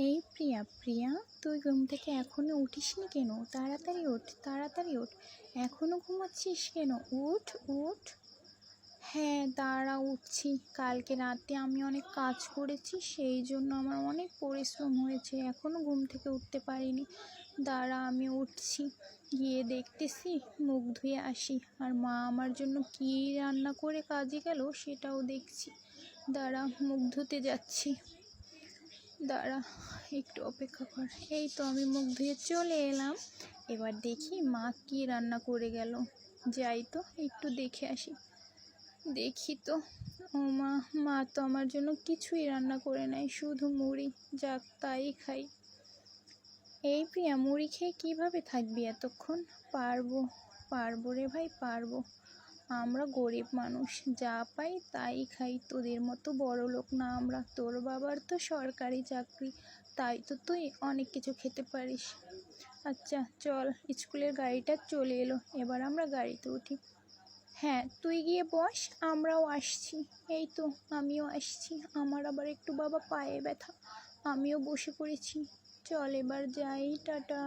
এই প্রিয়া প্রিয়া, তুই ঘুম থেকে এখনো উঠিসনি কেন? তাড়াতাড়ি ওঠ, তাড়াতাড়ি ওঠ। এখনো ঘুমাচ্ছিস কেন? উঠ উঠ। হ্যাঁ দাঁড়া, উঠছি। কালকে রাতে আমি অনেক কাজ করেছি, সেই জন্য আমার অনেক পরিশ্রম হয়েছে, এখনো ঘুম থেকে উঠতে পারিনি। দাঁড়া আমি উঠছি, গিয়ে দেখতেছি, মুখ ধুয়ে আসি। আর মা আমার জন্য কী রান্না করে কাজে গেল সেটাও দেখছি। দাঁড়া মুখ ধুতে যাচ্ছি, দাঁড়া একটু অপেক্ষা কর। এই তো আমি মুখ ধুয়ে চলে এলাম। এবার দেখি মা কী রান্না করে গেল। যাই তো একটু দেখে আসি। দেখি তো, ও মা, মা তো আমার জন্য কিছুই রান্না করে নাই, শুধু মুড়ি। যাক তাই খাই। এই প্রিয়া, মুড়ি খেয়ে কীভাবে থাকবি এতক্ষণ? পারবো, পারবো রে ভাই, পারবো। আমরা গরিব মানুষ, যা পাই তাই খাই, তোদের মতো বড় লোক না আমরা। তোর বাবার তো সরকারি চাকরি, তাই তো তুই অনেক কিছু খেতে পারিস। আচ্ছা চল, স্কুলের গাড়িটা চলে এলো, এবার আমরা গাড়িতে উঠি। হ্যাঁ তুই গিয়ে বস, আমরাও আসছি। এই তো আমিও আসছি, আমার আবার একটু বাবা পায়ে ব্যথা, আমিও বসে পড়েছি। চল এবার যাই, টাটা।